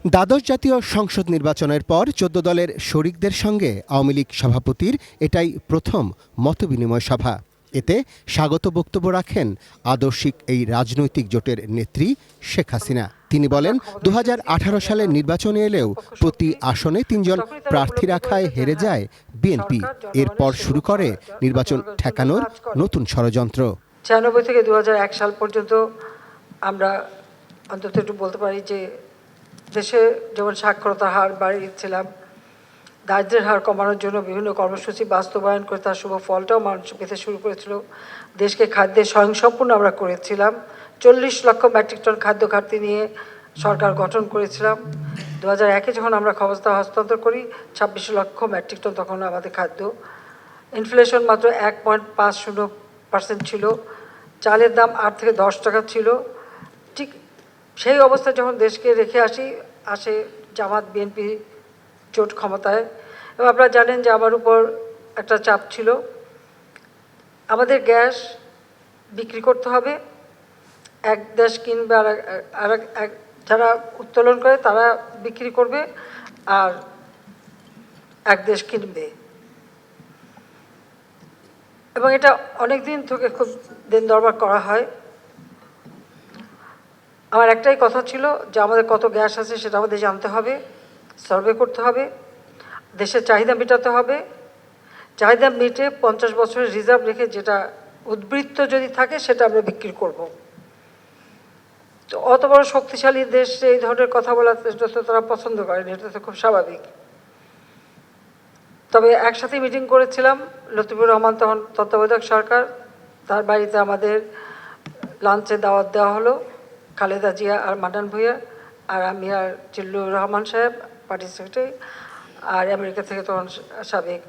দ্বাদশ জাতীয় সংসদ নির্বাচনের পর ১৪ দলের শরিকদের সঙ্গে আওয়ামী লীগ সভাপতির এটাই প্রথম মতবিনিময় সভা। এতে স্বাগত বক্তব্য রাখেন আদর্শিক এই রাজনৈতিক জোটের নেত্রী শেখ হাসিনা। তিনি বলেন, ২০১৮ সালের নির্বাচনে এলেও প্রতি আসনে ৩ জন প্রার্থী রাখায় হেরে যায় বিএনপি। এরপর শুরু করে নির্বাচন ঠেকানোর নতুন ষড়যন্ত্র। ৯৬ থেকে ২০০১ সাল পর্যন্ত আমরা অন্তত একটু বলতে পারি যে দেশে যেমন সাক্ষরতার হার বাড়িয়েছিলাম, দারিদ্র্যের হার কমানোর জন্য বিভিন্ন কর্মসূচি বাস্তবায়ন করে তার শুভ ফলটাও মানুষ পেতে শুরু করেছিল। দেশকে খাদ্যে স্বয়ংসম্পূর্ণ আমরা করেছিলাম। ৪০ লক্ষ মেট্রিক টন খাদ্য ঘাটতি নিয়ে সরকার গঠন করেছিলাম। ২০০১-এ যখন আমরা ক্ষমতা হস্তান্তর করি, ২৬ লক্ষ মেট্রিক টন তখন আমাদের খাদ্য। ইনফ্লেশন মাত্র ১.৫০% ছিল। চালের দাম ৮ থেকে ১০ টাকা ছিল। ঠিক সেই অবস্থা যখন দেশকে রেখে আসে জামাত বিএনপি জোট ক্ষমতায়। এবং আপনারা জানেন যে আমার উপর একটা চাপ ছিল, আমাদের গ্যাস বিক্রি করতে হবে, এক দেশ কিনবে আর এক যারা উত্তোলন করে তারা বিক্রি করবে আর এক দেশ কিনবে। এবং এটা অনেক দিন থেকে খুব দিন দরবার করা হয়। আমার একটাই কথা ছিল যে আমাদের কত গ্যাস আছে সেটা আমাদের জানতে হবে, সার্ভে করতে হবে, দেশের চাহিদা মেটাতে হবে। চাহিদা মিটে 50 বছরের রিজার্ভ রেখে যেটা উদ্বৃত্ত যদি থাকে সেটা আমরা বিক্রি করব। তো অত বড় শক্তিশালী দেশ এই ধরনের কথা বলা তো তারা পছন্দ করেনি, এটা তো খুব স্বাভাবিক। তবে একসাথে মিটিং করেছিলাম, লতিফুর রহমান তখন তত্ত্বাবধায়ক সরকার, তার বাড়িতে আমাদের লাঞ্চে দাওয়াত দেওয়া হলো, খালেদা জিয়া আর মান্নান ভূঁইয়া আর আমি আর জিল্লুর রহমান সাহেব পার্টি সেক্রেটারি, আর আমেরিকা থেকে তখন সাবেক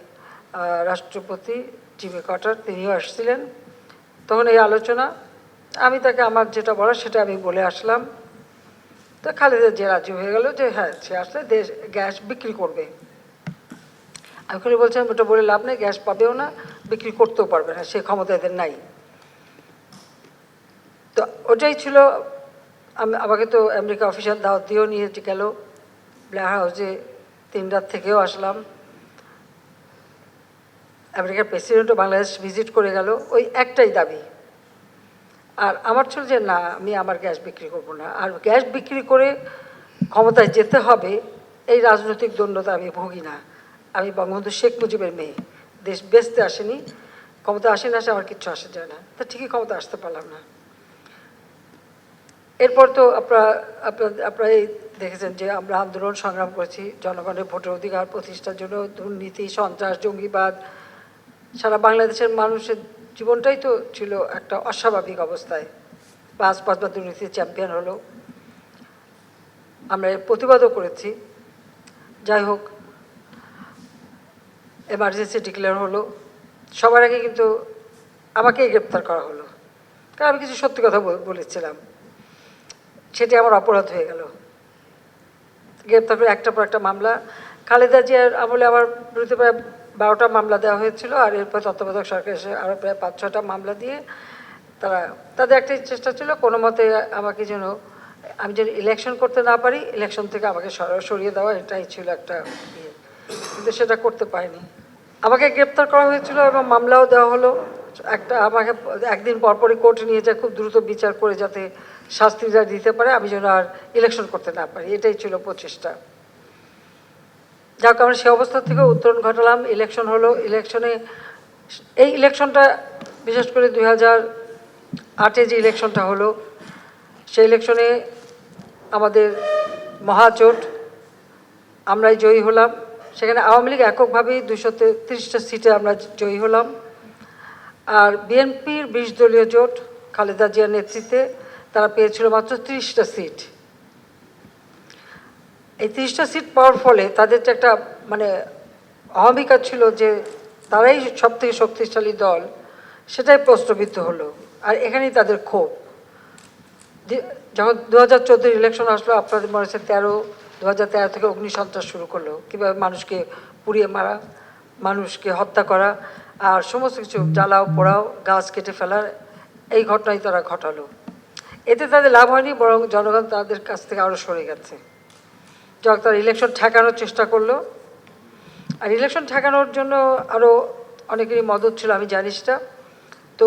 রাষ্ট্রপতি জিমি কার্টার তিনিও আসছিলেন। তখন এই আলোচনা, আমি তাকে আমার যেটা বলার সেটা আমি বলে আসলাম। তো খালেদা জিয়া রাজি হয়ে গেল যে হ্যাঁ সে আসলে গ্যাস বিক্রি করবে। আমি খালি বলছিলাম ওটা বলে লাভ নেই, গ্যাস পাবেও না, বিক্রি করতেও পারবে না, সে ক্ষমতা এদের নাই। তো ওটাই ছিল। আমাকে তো আমেরিকা অফিসিয়াল দাওয়াত দিয়েও নিয়ে গেল, ব্ল্যাক হাউসে 3 রাত থেকেও আসলাম। আমেরিকার প্রেসিডেন্টও বাংলাদেশ ভিজিট করে গেল, ওই একটাই দাবি। আর আমার ছিল যে না, আমি আমার গ্যাস বিক্রি করবো না, আর গ্যাস বিক্রি করে ক্ষমতায় যেতে হবে এই রাজনৈতিক দ্বন্দ্বতা আমি ভুগি না। আমি বঙ্গবন্ধু শেখ মুজিবের মেয়ে, দেশ বেচতে আসেনি, ক্ষমতা আসে না আসে আমার কিচ্ছু আসে যায় না। তা ঠিকই ক্ষমতা আসতে পারলাম না। এরপর তো আপনারা দেখেছেন যে আমরা আন্দোলন সংগ্রাম করেছি জনগণের ভোটের অধিকার প্রতিষ্ঠার জন্য। দুর্নীতি, সন্ত্রাস, জঙ্গিবাদ, সারা বাংলাদেশের মানুষের জীবনটাই তো ছিল একটা অস্বাভাবিক অবস্থায়। 5বার দুর্নীতির চ্যাম্পিয়ন হলো, আমরা এর প্রতিবাদও করেছি। যাই হোক, এমার্জেন্সি ডিক্লেয়ার হলো, সবার আগে কিন্তু আমাকেই গ্রেপ্তার করা হলো, কারণ আমি কিছু সত্যি কথা বলেছিলাম। সেটি আমার অপরাধ হয়ে গেল। গ্রেপ্তার করে একটার পর একটা মামলা। খালেদা জিয়ার আমলে আমার বিরুদ্ধে প্রায় 12টা মামলা দেওয়া হয়েছিল, আর এরপর তত্ত্বাবধায়ক সরকার এসে আরও প্রায় 5-6টা মামলা দিয়ে তাদের একটাই চেষ্টা ছিল কোনো মতে আমাকে যেন আমি যেন ইলেকশন করতে না পারি, ইলেকশন থেকে আমাকে সরিয়ে দেওয়া, এটাই ছিল একটা ইয়ে। কিন্তু সেটা করতে পারিনি। আমাকে গ্রেপ্তার করা হয়েছিল এবং মামলাও দেওয়া হলো। আমাকে একদিন পরপরই কোর্টে নিয়ে যায় খুব দ্রুত বিচার করে যাতে শাস্তিটা দিতে পারে, আমি যেন আর ইলেকশন করতে না পারি, এটাই ছিল প্রচেষ্টা। যাক, আমরা সে অবস্থা থেকে উত্তরণ ঘটালাম। ইলেকশন হলো। এই ইলেকশনটা বিশেষ করে 2008-এ যে ইলেকশনটা হলো, সেই ইলেকশনে আমাদের মহাজোট, আমরাই জয়ী হলাম। সেখানে আওয়ামী লীগ এককভাবেই 233টা সিটে আমরা জয়ী হলাম। আর বিএনপির 20 দলীয় জোট খালেদা জিয়ার নেতৃত্বে তারা পেয়েছিল মাত্র 30টা সিট। এই 30টা সিট পাওয়ার ফলে তাদের যে একটা মানে অহমিকা ছিল যে তারাই সবথেকে শক্তিশালী দল, সেটাই প্রশ্নবিদ্ধ হলো। আর এখানেই তাদের ক্ষোভ। যখন 2014 ইলেকশন আসলো, আপনাদের মনে হচ্ছে 2013 থেকে অগ্নিসন্ত্রাস শুরু করলো, কীভাবে মানুষকে পুড়িয়ে মারা, মানুষকে হত্যা করা, আর সমস্ত কিছু জ্বালাও পোড়াও, গাছ কেটে ফেলার এই ঘটনাই তারা ঘটালো। এতে তাদের লাভ হয়নি, বরং জনগণ তাদের কাছ থেকে আরও সরে গেছে। যখন তারা ইলেকশন ঠেকানোর চেষ্টা করলো। আর ইলেকশন ঠেকানোর জন্য আরও অনেকেরই মদত ছিল, আমি জানি সেটা। তো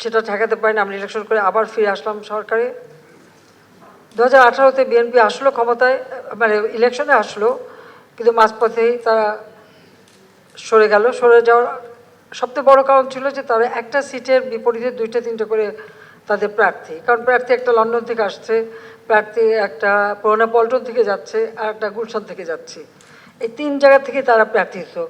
সেটা ঠেকাতে পারিনি, আমরা ইলেকশন করে আবার ফিরে আসলাম সরকারে। 2018-তে বিএনপি আসলো ক্ষমতায়, মানে ইলেকশনে আসলো, কিন্তু মাঝপথেই তারা সরে গেল। সরে যাওয়ার সবচেয়ে বড় কারণ ছিল যে তারা একটা সিটের বিপরীতে 2-3টে করে তাদের প্রার্থী, কারণ প্রার্থী একটা লন্ডন থেকে আসছে, প্রার্থী একটা পুরোনো পল্টন থেকে যাচ্ছে, আর একটা গুলশান থেকে যাচ্ছে। এই 3 জায়গা থেকে তারা প্রার্থী হতো।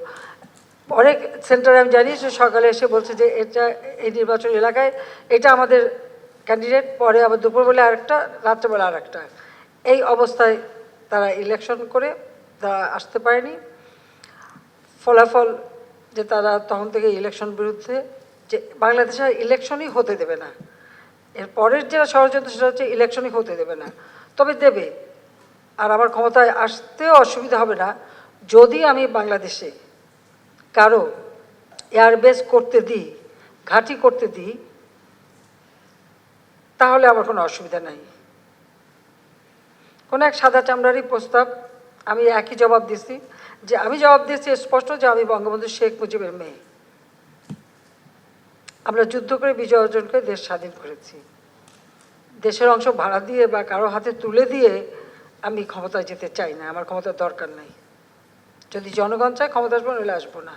অনেক সেন্টারে আমি জানি যে সকালে এসে বলছে যে এটা এই নির্বাচন এলাকায় এটা আমাদের ক্যান্ডিডেট, পরে আবার দুপুরবেলা আরেকটা, রাত্রেবেলা আরেকটা। এই অবস্থায় তারা ইলেকশন করে তারা আসতে পারেনি। ফলাফল যে তারা তখন থেকে ইলেকশন বিরুদ্ধে, যে বাংলাদেশের ইলেকশনই হতে দেবে না। এর পরের যেটা ষড়যন্ত্র সেটা হচ্ছে ইলেকশনই হতে দেবে না, তবে দেবে। আর আমার ক্ষমতায় আসতেও অসুবিধা হবে না যদি আমি বাংলাদেশে কারো এয়ারবেস করতে দিই, ঘাঁটি করতে দিই, তাহলে আমার কোনো অসুবিধা নাই। কোনো এক সাদা চামড়ারই প্রস্তাব, আমি একই জবাব দিচ্ছি, যে আমি জবাব দিয়েছি স্পষ্ট যে আমি বঙ্গবন্ধু শেখ মুজিবের মেয়ে। আমরা যুদ্ধ করে বিজয় অর্জন করে দেশ স্বাধীন করেছি। দেশের অংশ ভাড়া দিয়ে বা কারো হাতে তুলে দিয়ে আমি ক্ষমতায় যেতে চাই না, আমার ক্ষমতার দরকার নাই। যদি জনগণ চায় ক্ষমতা আসবো, নইলে আসবো না।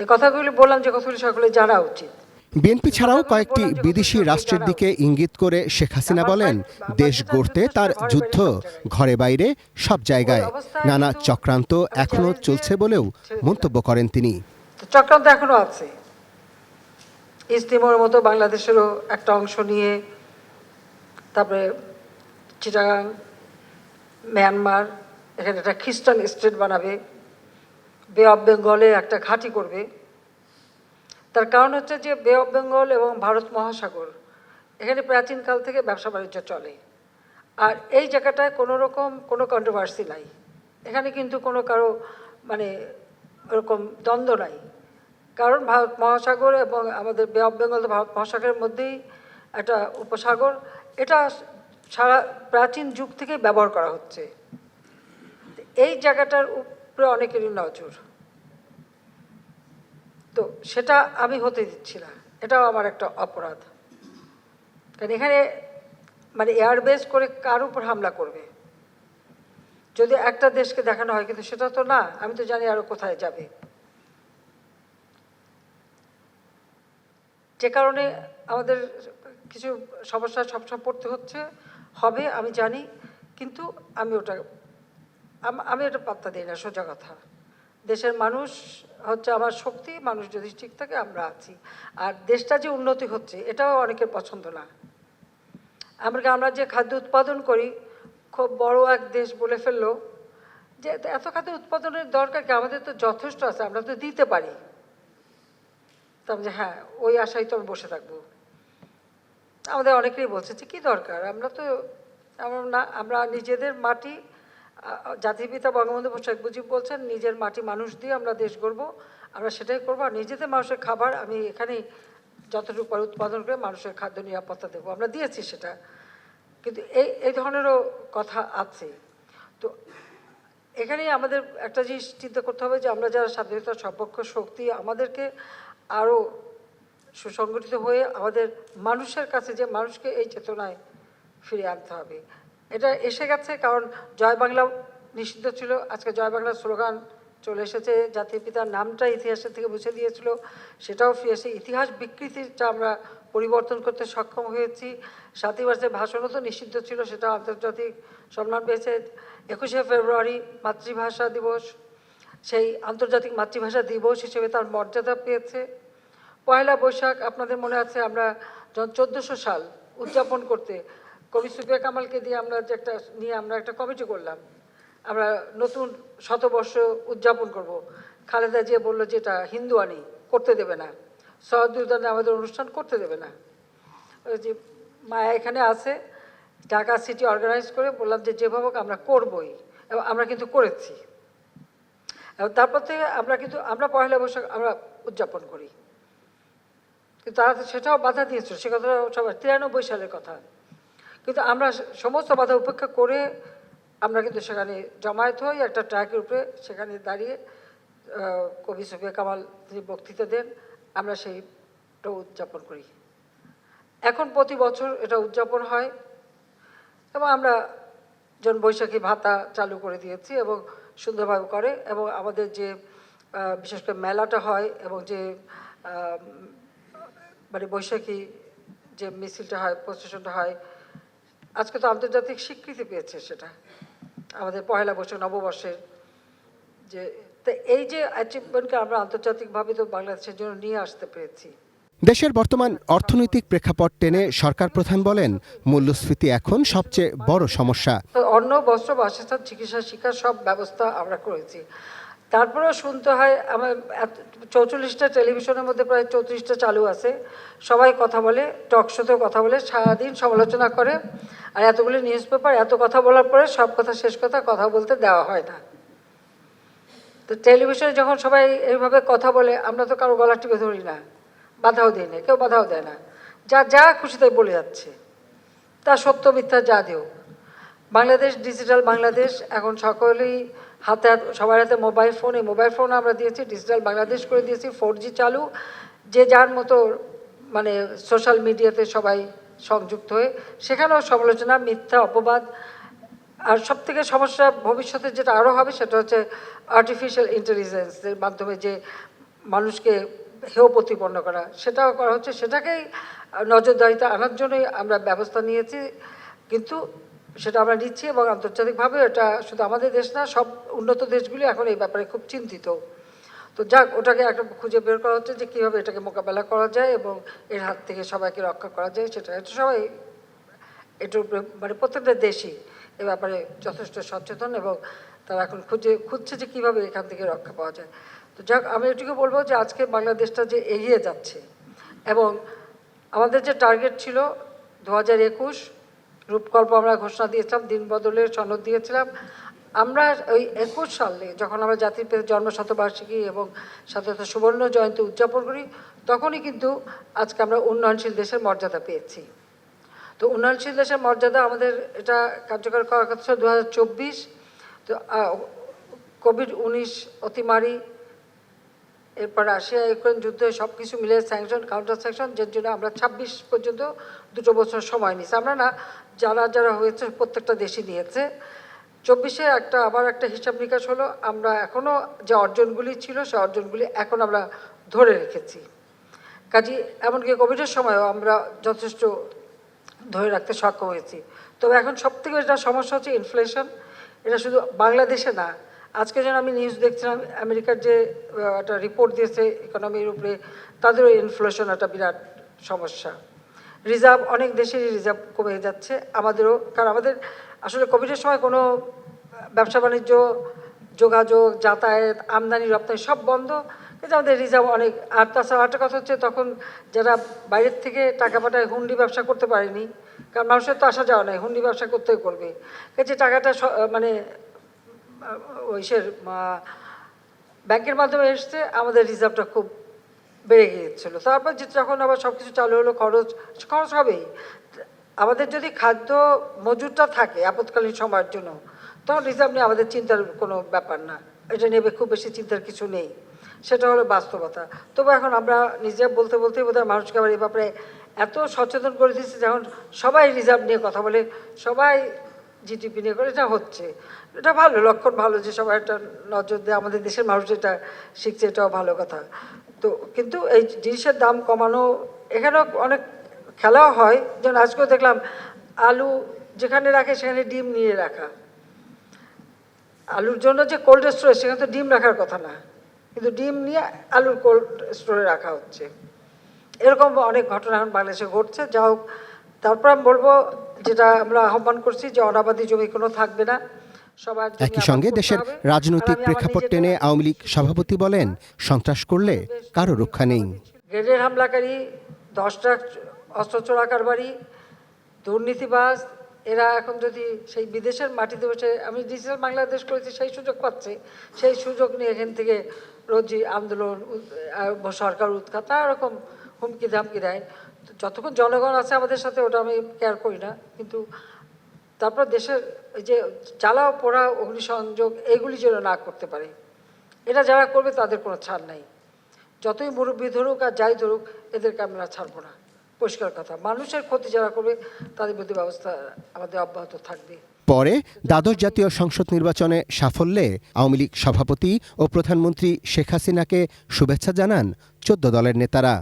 এই কথাগুলি বললাম, যে কথাগুলি সকলে জানা উচিত। বিএনপি ছাড়াও কয়েকটি বিদেশি রাষ্ট্রের দিকে ইঙ্গিত করে শেখ হাসিনা বলেন, দেশ গড়তে তার যুদ্ধ ঘরে বাইরে সব জায়গায়, নানা চক্রান্ত এখনও চলছে বলেও মন্তব্য করেন তিনি। চক্রান্ত এখনো আছে। ইস্ট তিমোরের মতো বাংলাদেশেরও একটা অংশ নিয়ে, তারপরে চিটাগাং, মিয়ানমার, এখানে একটা খ্রিস্টান স্টেট বানাবে, বে অফ বেঙ্গলে একটা ঘাঁটি করবে। তার কারণ হচ্ছে যে বে অফ বেঙ্গল এবং ভারত মহাসাগর, এখানে প্রাচীনকাল থেকে ব্যবসা বাণিজ্য চলে। আর এই জায়গাটায় কোনো রকম কোনো কন্ট্রোভার্সি নাই, এখানে কিন্তু কোনো কারো মানে ওরকম দ্বন্দ্ব নাই। কারণ ভারত মহাসাগর এবং আমাদের বে অফ বেঙ্গল তো ভারত মহাসাগরের মধ্যেই একটা উপসাগর, এটা সারা প্রাচীন যুগ থেকে ব্যবহার করা হচ্ছে। এই জায়গাটার উপরে অনেকেরই নজর, তো সেটা আমি হতে দিচ্ছি না, এটাও আমার একটা অপরাধ। কারণ এখানে মানে এয়ারবেস করে কার উপর হামলা করবে, যদি একটা দেশকে দেখানো হয়, কিন্তু সেটা তো না, আমি তো জানি আরও কোথায় যাবে। যে কারণে আমাদের কিছু সমস্যা সবসময় পড়তে হচ্ছে, হবে আমি জানি, কিন্তু আমি এটা পাত্তা দিই না। সোজা কথা, দেশের মানুষ হচ্ছে আমার শক্তি, মানুষ যদি ঠিক থাকে আমরা আছি। আর দেশটা যে উন্নতি হচ্ছে এটাও অনেকের পছন্দ না। আমরা যে খাদ্য উৎপাদন করি, খুব বড় এক দেশ বলে ফেললো যে এত খাদ্য উৎপাদনের দরকার কি, আমাদের তো যথেষ্ট আছে, আমরা তো দিতে পারি। তবে যে হ্যাঁ, ওই আশায় তো বসে থাকবো। আমাদের অনেকেই বলছে যে কী দরকার, আমরা নিজেদের মাটি, জাতির পিতা বঙ্গবন্ধু শেখ মুজিব বলছেন নিজের মাটি মানুষ দিয়ে আমরা দেশ গড়বো, আমরা সেটাই করবো। আর নিজেদের মানুষের খাবার আমি এখানেই যতটুকু উৎপাদন করে মানুষের খাদ্য নিরাপত্তা দেবো, আমরা দিয়েছি সেটা। কিন্তু এই ধরনেরও কথা আছে। তো এখানেই আমাদের একটা জিনিস চিন্তা করতে হবে যে আমরা যারা স্বাধীনতার সপক্ষ শক্তি, আমাদেরকে আরও সুসংগঠিত হয়ে আমাদের মানুষের কাছে, যে মানুষকে এই চেতনায় ফিরিয়ে আনতে হবে। এটা এসে গেছে, কারণ জয় বাংলা নিষিদ্ধ ছিল, আজকে জয় বাংলার স্লোগান চলে এসেছে। জাতির পিতার নামটা ইতিহাসের থেকে মুছে দিয়েছিল, সেটাও ফিরে এসে ইতিহাস বিকৃতিটা আমরা পরিবর্তন করতে সক্ষম হয়েছি। 7ই মার্চের ভাষণও তো নিষিদ্ধ ছিল, সেটা আন্তর্জাতিক সম্মান পেয়েছে। 21শে ফেব্রুয়ারি মাতৃভাষা দিবস, সেই আন্তর্জাতিক মাতৃভাষা দিবস হিসেবে তার মর্যাদা পেয়েছে। পয়লা বৈশাখ আপনাদের মনে আছে, আমরা যখন 1400 সাল উদযাপন করতে কবি সুফিয়া কামালকে দিয়ে আমরা একটা কমিটি করলাম, আমরা নতুন শতবর্ষ উদযাপন করব। খালেদা জিয়া বললো যে এটা হিন্দুয়ানি, করতে দেবে না, সৈয়দ উদ্যানে আমাদের অনুষ্ঠান করতে দেবে না। ওই যে মায়া এখানে আছে, ঢাকা সিটি অর্গানাইজ করে বললাম যে যেভাবে হোক আমরা করবই, এবং আমরা কিন্তু করেছি। এবং তারপর থেকে আমরা পয়লা বৈশাখ আমরা উদযাপন করি, কিন্তু তারা সেটাও বাধা দিয়েছিল। সে কথাটা সবাই 93 সালের কথা। কিন্তু আমরা সমস্ত বাধা উপেক্ষা করে আমরা কিন্তু সেখানে জমায়েত হই একটা ট্র্যাকের উপরে, সেখানে দাঁড়িয়ে কবি সুফিয়া কামাল তিনি বক্তৃতা দেন, আমরা সেইটা উদযাপন করি। এখন প্রতি বছর এটা উদযাপন হয় এবং আমরা যেমন বৈশাখী ভাতা চালু করে দিয়েছি এবং সুন্দরভাবে করে, এবং আমাদের যে বিশেষ করে মেলাটা হয় এবং যে মানে বৈশাখী যে মিছিলটা হয়, প্রসেশনটা হয়, আজকে তো আন্তর্জাতিক স্বীকৃতি পেয়েছে সেটা আমাদের পয়লা বৈশাখ নববর্ষের যে, তো এই যে অ্যাচিভমেন্টকে আমরা আন্তর্জাতিকভাবে তো বাংলাদেশের জন্য নিয়ে আসতে পেরেছি। দেশের বর্তমান অর্থনৈতিক প্রেক্ষাপট টেনে সরকার প্রধান বলেন, মূল্যস্ফীতি এখন সবচেয়ে বড় সমস্যা। তো অন্ন, বস্ত্র, বাসস্থান, চিকিৎসা, শিক্ষা সব ব্যবস্থা আমরা করেছি। তারপরেও শুনতে হয়, আমার 44টা টেলিভিশনের মধ্যে প্রায় 34টা চালু আছে, সবাই কথা বলে, টক শোতেও কথা বলে, সারাদিন সমালোচনা করে, আর এতগুলি নিউজ পেপার, এত কথা বলার পরে সব কথা শেষ কথা বলতে দেওয়া হয় না। তো টেলিভিশনে যখন সবাই এইভাবে কথা বলে, আমরা তো কারো গলা টিপে ধরি না, বাধাও দিই না, কেউ বাধাও দেয় না, যা খুশি তাই বলে যাচ্ছে, তা সত্য মিথ্যা যা দিও। বাংলাদেশ ডিজিটাল বাংলাদেশ, এখন সকলেই সবার হাতে মোবাইল ফোন, এই মোবাইল ফোন আমরা দিয়েছি, ডিজিটাল বাংলাদেশ করে দিয়েছি, 4G চালু, যে যার মতো মানে সোশ্যাল মিডিয়াতে সবাই সংযুক্ত হয়ে, সেখানেও সমালোচনা, মিথ্যা, অপবাদ। আর সবথেকে সমস্যা ভবিষ্যতে যেটা আরও হবে সেটা হচ্ছে আর্টিফিশিয়াল ইন্টেলিজেন্সের মাধ্যমে যে মানুষকে হেয় প্রতিপন্ন করা, সেটাও করা হচ্ছে, সেটাকেই নজরদারিতে আনার জন্যই আমরা ব্যবস্থা নিয়েছি। কিন্তু সেটা আমরা নিচ্ছি এবং আন্তর্জাতিকভাবে এটা শুধু আমাদের দেশ না, সব উন্নত দেশগুলি এখন এই ব্যাপারে খুব চিন্তিত। তো যাক, ওটাকে একটা খুঁজে বের করা হচ্ছে যে কীভাবে এটাকে মোকাবেলা করা যায় এবং এর হাত থেকে সবাইকে রক্ষা করা যায়, সেটা সবাই এটার উপরে মানে প্রত্যেকটা দেশই এ ব্যাপারে যথেষ্ট সচেতন এবং তারা এখন খুঁজছে যে কীভাবে এখান থেকে রক্ষা পাওয়া যায়। তো যাক, আমি এটুকু বলবো যে আজকে বাংলাদেশটা যে এগিয়ে যাচ্ছে এবং আমাদের যে টার্গেট ছিল 2021 রূপকল্প আমরা ঘোষণা দিয়েছিলাম, দিন বদলের সনদ দিয়েছিলাম। আমরা ওই 21 সালে যখন আমরা জাতির পিতার জন্মশতবার্ষিকী এবং স্বাধীনতা সুবর্ণ জয়ন্তী উদযাপন করি, তখনই কিন্তু আজকে আমরা উন্নয়নশীল দেশের মর্যাদা পেয়েছি। তো উন্নয়নশীল দেশের মর্যাদা আমাদের এটা কার্যকর করার কথা ছিল 2024। তো কোভিড-19 অতিমারি, এরপর রাশিয়া ইউক্রেন যুদ্ধ, সব কিছু মিলে স্যাংশন, কাউন্টার স্যাংশন, যার জন্য আমরা 26 পর্যন্ত 2 বছর সময় নিয়েছি। আমরা না, যারা হয়েছে প্রত্যেকটা দেশই নিয়েছে। 24-এ আবার একটা হিসাব নিকাশ হলো, আমরা এখনও যে অর্জনগুলি ছিল সে অর্জনগুলি এখন আমরা ধরে রেখেছি। কাজে এমনকি কোভিডের সময়ও আমরা যথেষ্ট ধরে রাখতে সক্ষম হয়েছি। তবে এখন সবথেকে যেটা সমস্যা হচ্ছে ইনফ্লেশন। এটা শুধু বাংলাদেশে না, আজকে যেন আমি নিউজ দেখছিলাম, আমেরিকার যে একটা রিপোর্ট দিয়েছে ইকোনমির উপরে, তাদেরও ইনফ্লেশন একটা বিরাট সমস্যা। রিজার্ভ, অনেক দেশেরই রিজার্ভ কমে যাচ্ছে, আমাদেরও। কারণ আমাদের আসলে কোভিডের সময় কোনো ব্যবসা বাণিজ্য, যোগাযোগ, যাতায়াত, আমদানি রপ্তানি সব বন্ধ, কিন্তু আমাদের রিজার্ভ অনেক। আর তাছাড়া একটা কথা হচ্ছে, তখন যারা বাইরের থেকে টাকা পাঠায়, হুন্ডি ব্যবসা করতে পারেনি, কারণ মানুষের তো আসা যাওয়া নাই, হুন্ডি ব্যবসা করতেই করবে। যে টাকাটা মানে ওইসের ব্যাংকের মাধ্যমে এসছে, আমাদের রিজার্ভটা খুব বেড়ে গিয়েছিল। তারপর যখন আবার সব কিছু চালু হলো, খরচ হবেই। আমাদের যদি খাদ্য মজুরটা থাকে আপৎকালীন সময়ের জন্য, তখন রিজার্ভ নিয়ে আমাদের চিন্তার কোনো ব্যাপার না, এটা নেবে খুব বেশি চিন্তার কিছু নেই, সেটা হলো বাস্তবতা। তবে এখন আমরা নিজে বলতে বোধহয় মানুষকে আবার এই ব্যাপারে এত সচেতন করে দিচ্ছি, যখন সবাই রিজার্ভ নিয়ে কথা বলে, সবাই জিডিপি নিয়ে করে, এটা হচ্ছে, এটা ভালো লক্ষণ, ভালো যে সবাই একটা নজর দেয়, আমাদের দেশের মানুষ এটা শিখছে, এটাও ভালো কথা। তো কিন্তু এই জিনিসের দাম কমানো, এখানেও অনেক খেলাও হয়। যেমন আজকেও দেখলাম আলু যেখানে রাখে সেখানে ডিম নিয়ে রাখা, আলুর জন্য যে কোল্ড স্টোরেজ, সেখানে তো ডিম রাখার কথা না, কিন্তু ডিম নিয়ে আলুর কোল্ড স্টোরে রাখা হচ্ছে। এরকম অনেক ঘটনা এখন বাংলাদেশে ঘটছে। যা হোক, তারপর আমি বলবো, যেটা আমরা আহ্বান করছি যে অনাবাদি জমি কোনো থাকবে না। একই সঙ্গে দেশের রাজনৈতিক প্রেক্ষাপট টেনে আওয়ামী লীগ সভাপতি বলেন, সন্ত্রাস করলে কারো রক্ষা নেই। গ্রেনেড হামলাকারী, 10টা অস্ত্র চোরাকারবারি, দুর্নীতিবাজ, এরা এখন যদি সেই বিদেশের মাটিতে বসে, আমি ডিজিটাল বাংলাদেশ করেছি, সেই সুযোগ পাচ্ছে, সেই সুযোগ নিয়ে এখান থেকে রোজই আন্দোলন, সরকার উৎখাত, নানা রকম হুমকি ধামকি দেয়। যতক্ষণ জনগণ আছে আমাদের সাথে, ওটা আমি কেয়ার করি না, কিন্তু তারপর দেশের এই যে জ্বালাও পোড়া অগ্নিসংযোগ এগুলি যেন না করতে পারে, এটা যারা করবে তাদের কোনো ছাড় নাই। যতই মুরব্বী ধরুক আর যাই ধরুক, এদেরকে আমরা ছাড়বো না। পরিষ্কার কথা, মানুষের ক্ষতি যারা করবে তাদের বিরুদ্ধে ব্যবস্থা আমাদের অব্যাহত থাকবে। পরে দ্বাদশ জাতীয় সংসদ নির্বাচনে সাফল্যে আওয়ামী লীগ সভাপতি ও প্রধানমন্ত্রী শেখ হাসিনাকে শুভেচ্ছা জানান ১৪ দলের নেতারা।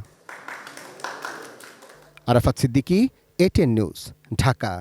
Arafat Siddiqui, ATN news, Dhaka.